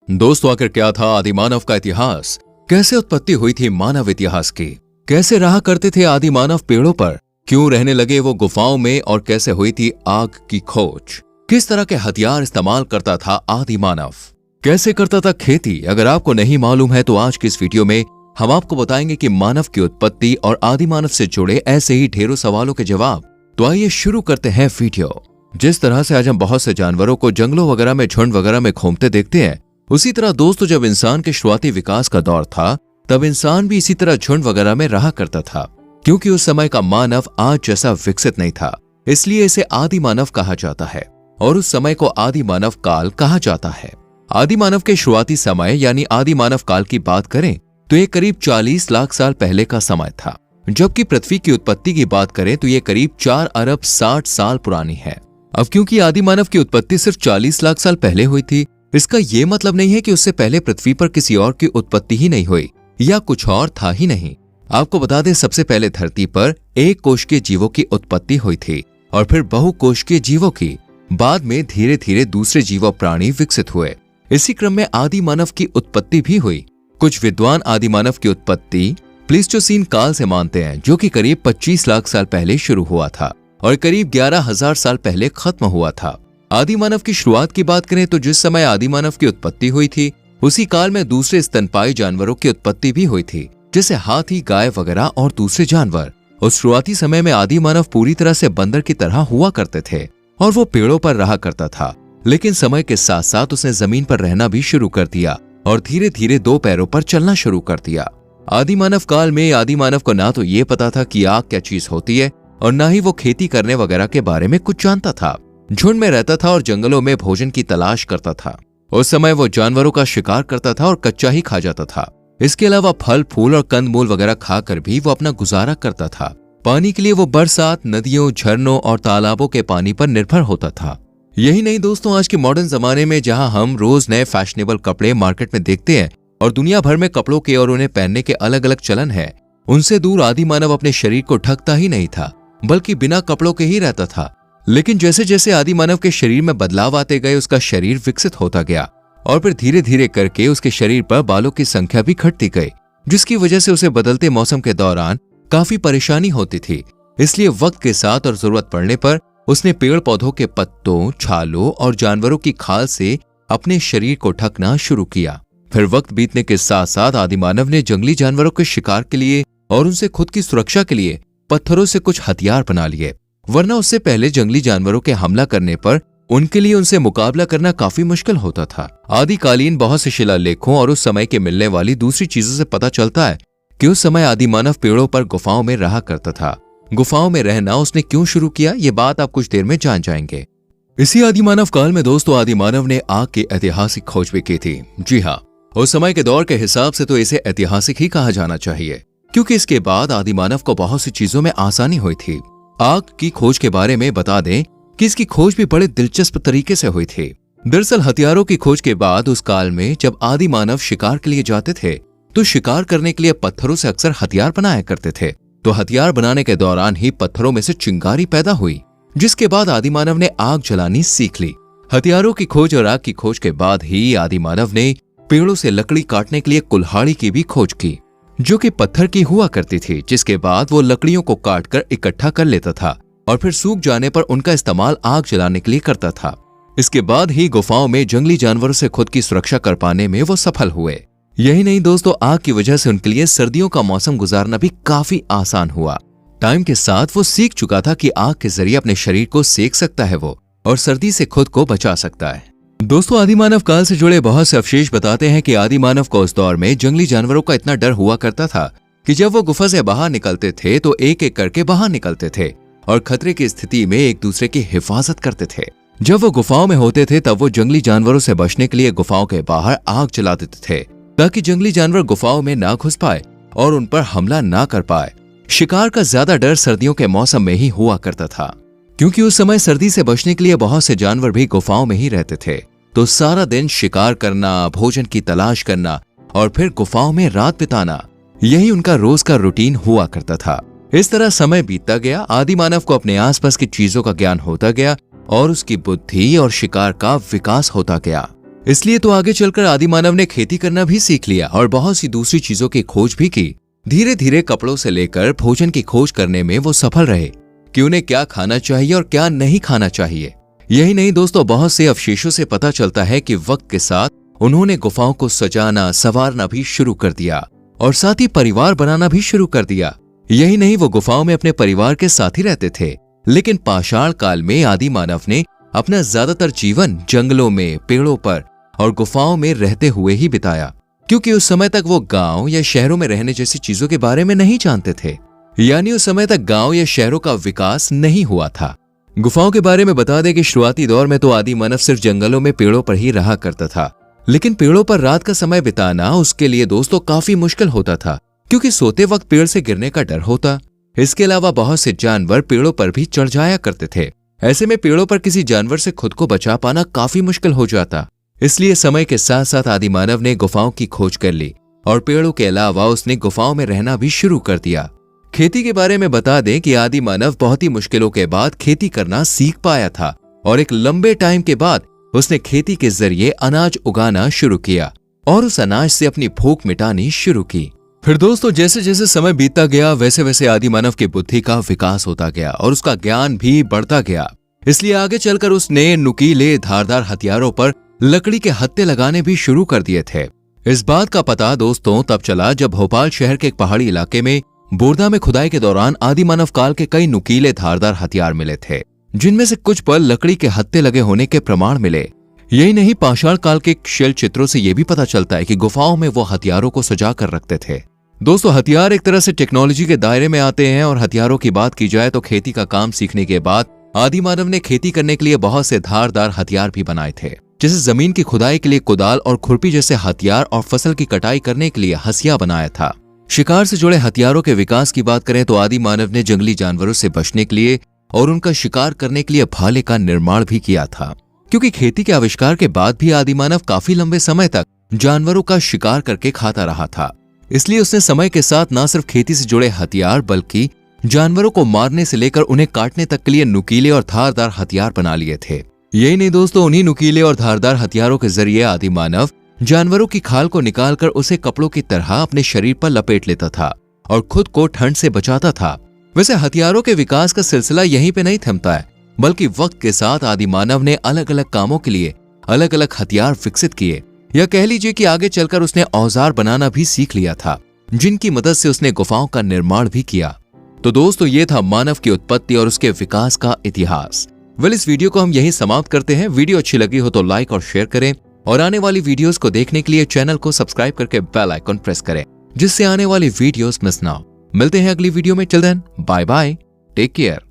दोस्तों, आखिर क्या था आदि मानव का इतिहास? कैसे उत्पत्ति हुई थी मानव इतिहास की? कैसे रहा करते थे आदि मानव पेड़ों पर? क्यों रहने लगे वो गुफाओं में? और कैसे हुई थी आग की खोज? किस तरह के हथियार इस्तेमाल करता था आदि मानव? कैसे करता था खेती? अगर आपको नहीं मालूम है तो आज की इस वीडियो में हम आपको बताएंगे कि मानव की उत्पत्ति और आदि मानव से जुड़े ऐसे ही ढेरों सवालों के जवाब। तो आइए शुरू करते हैं वीडियो। जिस तरह से आज हम बहुत से जानवरों को जंगलों वगैरह में झुंड वगैरह में घूमते देखते हैं, उसी तरह दोस्तों जब इंसान के शुरुआती विकास का दौर था तब इंसान भी इसी तरह झुंड वगैरह में रहा करता था। क्योंकि उस समय का मानव आज जैसा विकसित नहीं था, इसलिए इसे आदि मानव कहा जाता है और उस समय को आदि मानव काल कहा जाता है। आदि मानव के शुरुआती समय यानी आदि मानव काल की बात करें तो ये करीब 40 लाख साल पहले का समय था, जबकि पृथ्वी की उत्पत्ति की बात करें तो ये करीब 4 अरब 60 साल पुरानी है। अब क्योंकि आदि मानव की उत्पत्ति सिर्फ 40 लाख साल पहले हुई थी, इसका ये मतलब नहीं है कि उससे पहले पृथ्वी पर किसी और की उत्पत्ति ही नहीं हुई या कुछ और था ही नहीं। आपको बता दें, सबसे पहले धरती पर एक कोशिकीय जीवों की उत्पत्ति हुई थी और फिर बहुकोशिकीय जीवों की। बाद में धीरे धीरे दूसरे जीव प्राणी विकसित हुए। इसी क्रम में आदि मानव की उत्पत्ति भी हुई। कुछ विद्वान आदि मानव की उत्पत्ति प्लीस्टोसीन काल से मानते हैं, जो कि करीब 25 लाख साल पहले शुरू हुआ था और करीब 11,000 साल पहले खत्म हुआ था। आदि मानव की शुरुआत की बात करें तो जिस समय आदि मानव की उत्पत्ति हुई थी उसी काल में दूसरे स्तनपायी जानवरों की उत्पत्ति भी हुई थी, जैसे हाथी, गाय वगैरह और दूसरे जानवर। उस शुरुआती समय में आदि मानव पूरी तरह से बंदर की तरह हुआ करते थे और वो पेड़ों पर रहा करता था, लेकिन समय के साथ साथ उसने जमीन पर रहना भी शुरू कर दिया और धीरे धीरे 2 पैरों पर चलना शुरू कर दिया। आदि मानव काल में आदि मानव को ना तो ये पता था कि आग क्या चीज होती है और ना ही वो खेती करने वगैरह के बारे में कुछ जानता था। झुंड में रहता था और जंगलों में भोजन की तलाश करता था। उस समय वो जानवरों का शिकार करता था और कच्चा ही खा जाता था। इसके अलावा फल फूल और कंदमूल वगैरह खाकर भी वो अपना गुजारा करता था। पानी के लिए वो बरसात, नदियों, झरनों और तालाबों के पानी पर निर्भर होता था। यही नहीं दोस्तों, आज के मॉडर्न जमाने में जहां हम रोज नए फैशनेबल कपड़े मार्केट में देखते हैं और दुनिया भर में कपड़ों के और उन्हें पहनने के अलग अलग चलन है, उनसे दूर आदि मानव अपने शरीर को ढकता ही नहीं था, बल्कि बिना कपड़ों के ही रहता था। लेकिन जैसे जैसे आदि मानव के शरीर में बदलाव आते गए, उसका शरीर विकसित होता गया और फिर धीरे धीरे करके उसके शरीर पर बालों की संख्या भी घटती गई, जिसकी वजह से उसे बदलते मौसम के दौरान काफी परेशानी होती थी। इसलिए वक्त के साथ और जरूरत पड़ने पर उसने पेड़ पौधों के पत्तों, छालों और जानवरों की खाल से अपने शरीर को ढकना शुरू किया। फिर वक्त बीतने के साथ साथ आदि मानव ने जंगली जानवरों के शिकार के लिए और उनसे खुद की सुरक्षा के लिए पत्थरों से कुछ हथियार बना लिए, वरना उससे पहले जंगली जानवरों के हमला करने पर उनके लिए उनसे मुकाबला करना काफी मुश्किल होता था। आदिकालीन बहुत से शिलालेखों और उस समय के मिलने वाली दूसरी चीजों से पता चलता है कि उस समय आदि मानव पेड़ों पर गुफाओं में रहा करता था। गुफाओं में रहना उसने क्यों शुरू किया, ये बात आप कुछ देर में जान जाएंगे। इसी आदि मानव काल में दोस्तों आदि मानव ने आग की ऐतिहासिक खोज भी की थी। जी हाँ, उस समय के दौर के हिसाब से तो इसे ऐतिहासिक ही कहा जाना चाहिए, क्योंकि इसके बाद आदि मानव को बहुत सी चीजों में आसानी हुई थी। आग की खोज के बारे में बता दें कि इसकी खोज भी बड़े दिलचस्प तरीके से हुई थी। दरअसल हथियारों की खोज के बाद उस काल में जब आदि मानव शिकार के लिए जाते थे तो शिकार करने के लिए पत्थरों से अक्सर हथियार बनाया करते थे। तो हथियार बनाने के दौरान ही पत्थरों में से चिंगारी पैदा हुई, जिसके बाद आदि मानव ने आग जलानी सीख ली। हथियारों की खोज और आग की खोज के बाद ही आदि मानव ने पेड़ों से लकड़ी काटने के लिए कुल्हाड़ी की भी खोज की, जो कि पत्थर की हुआ करती थी, जिसके बाद वो लकड़ियों को काटकर इकट्ठा कर लेता था और फिर सूख जाने पर उनका इस्तेमाल आग जलाने के लिए करता था। इसके बाद ही गुफाओं में जंगली जानवरों से खुद की सुरक्षा कर पाने में वो सफल हुए। यही नहीं दोस्तों, आग की वजह से उनके लिए सर्दियों का मौसम गुजारना भी काफी आसान हुआ। टाइम के साथ वो सीख चुका था कि आग के जरिए अपने शरीर को सेक सकता है वो और सर्दी से खुद को बचा सकता है। दोस्तों आदि मानव काल से जुड़े बहुत से अवशेष बताते हैं कि आदि मानव को उस दौर में जंगली जानवरों का इतना डर हुआ करता था कि जब वो गुफा से बाहर निकलते थे तो एक एक करके बाहर निकलते थे और खतरे की स्थिति में एक दूसरे की हिफाजत करते थे। जब वो गुफाओं में होते थे तब वो जंगली जानवरों से बचने के लिए गुफाओं के बाहर आग जला देते थे, ताकि जंगली जानवर गुफाओं में ना घुस पाए और उन पर हमला ना कर पाए। शिकार का ज्यादा डर सर्दियों के मौसम में ही हुआ करता था, क्योंकि उस समय सर्दी से बचने के लिए बहुत से जानवर भी गुफाओं में ही रहते थे। तो सारा दिन शिकार करना, भोजन की तलाश करना और फिर गुफाओं में रात बिताना, यही उनका रोज का रूटीन हुआ करता था। इस तरह समय बीतता गया, आदि मानव को अपने आसपास की चीजों का ज्ञान होता गया और उसकी बुद्धि और शिकार का विकास होता गया। इसलिए तो आगे चलकर आदि मानव ने खेती करना भी सीख लिया और बहुत सी दूसरी चीजों की खोज भी की। धीरे धीरे कपड़ों से लेकर भोजन की खोज करने में वो सफल रहे कि उन्हें क्या खाना चाहिए और क्या नहीं खाना चाहिए। यही नहीं दोस्तों, बहुत से अवशेषों से पता चलता है कि वक्त के साथ उन्होंने गुफाओं को सजाना संवारना भी शुरू कर दिया और साथ ही परिवार बनाना भी शुरू कर दिया। यही नहीं, वो गुफाओं में अपने परिवार के साथ ही रहते थे। लेकिन पाषाण काल में आदि मानव ने अपना ज्यादातर जीवन जंगलों में, पेड़ों पर और गुफाओं में रहते हुए ही बिताया, क्योंकि उस समय तक वो गांव या शहरों में रहने जैसी चीजों के बारे में नहीं जानते थे। यानी उस समय तक गांव या शहरों का विकास नहीं हुआ था। गुफाओं के बारे में बता दें कि शुरुआती दौर में तो आदि मानव सिर्फ जंगलों में, पेड़ों पर ही रहा करता था। लेकिन पेड़ों पर रात का समय बिताना उसके लिए दोस्तों काफी मुश्किल होता था, क्योंकि सोते वक्त पेड़ से गिरने का डर होता। इसके अलावा बहुत से जानवर पेड़ों पर भी चढ़ जाया करते थे। ऐसे में पेड़ों पर किसी जानवर से खुद को बचा पाना काफी मुश्किल हो जाता। इसलिए समय के साथ साथ आदि मानव ने गुफाओं की खोज कर ली और पेड़ों के अलावा उसने गुफाओं में रहना भी शुरू कर दिया। खेती के बारे में बता दें कि आदि मानव बहुत ही मुश्किलों के बाद खेती करना सीख पाया था और एक लंबे टाइम के बाद उसने खेती के जरिए अनाज उगाना शुरू किया और उस अनाज से अपनी भूख मिटानी शुरू की। फिर दोस्तों जैसे जैसे समय बीतता गया वैसे वैसे आदि मानव की बुद्धि का विकास होता गया और उसका ज्ञान भी बढ़ता गया। इसलिए आगे चलकर उसने नुकीले धारदार हथियारों पर लकड़ी के हत्थे लगाने भी शुरू कर दिए थे। इस बात का पता दोस्तों तब चला जब भोपाल शहर के एक पहाड़ी इलाके में बोरदा में खुदाई के दौरान आदि मानव काल के कई नुकीले धारदार हथियार मिले थे, जिनमें से कुछ पर लकड़ी के हत्थे लगे होने के प्रमाण मिले। यही नहीं, पाषाण काल के शिल चित्रों से यह भी पता चलता है कि गुफाओं में वो हथियारों को सजा कर रखते थे। दोस्तों हथियार एक तरह से टेक्नोलॉजी के दायरे में आते हैं और हथियारों की बात की जाए तो खेती का काम सीखने के बाद आदि मानव ने खेती करने के लिए बहुत से धारदार हथियार भी बनाए थे, जैसे जमीन की खुदाई के लिए कुदाल और खुरपी जैसे हथियार और फसल की कटाई करने के लिए हंसिया बनाया था। शिकार से जुड़े हथियारों के विकास की बात करें तो आदि मानव ने जंगली जानवरों से बचने के लिए और उनका शिकार करने के लिए भाले का निर्माण भी किया था, क्योंकि खेती के आविष्कार के बाद भी आदि मानव काफी लंबे समय तक जानवरों का शिकार करके खाता रहा था। इसलिए उसने समय के साथ न सिर्फ खेती से जुड़े हथियार बल्कि जानवरों को मारने से लेकर उन्हें काटने तक के लिए नुकीले और धारदार हथियार बना लिए थे। यही नहीं दोस्तों, उन्हीं नुकीले और धारदार हथियारों के जरिए आदि मानव जानवरों की खाल को निकालकर उसे कपड़ों की तरह अपने शरीर पर लपेट लेता था और खुद को ठंड से बचाता था। वैसे हथियारों के विकास का सिलसिला यहीं पे नहीं थमता है, बल्कि वक्त के साथ आदि मानव ने अलग अलग कामों के लिए अलग अलग हथियार विकसित किए, या कह लीजिए कि आगे चलकर उसने औजार बनाना भी सीख लिया था, जिनकी मदद से उसने गुफाओं का निर्माण भी किया। तो दोस्तों ये था मानव की उत्पत्ति और उसके विकास का इतिहास। इस वीडियो को हम यहीं समाप्त करते हैं। वीडियो अच्छी लगी हो तो लाइक और शेयर करें और आने वाली वीडियोस को देखने के लिए चैनल को सब्सक्राइब करके बेल आइकन प्रेस करें, जिससे आने वाली वीडियोस मिस ना हो। मिलते हैं अगली वीडियो में। Till then bye bye, take care.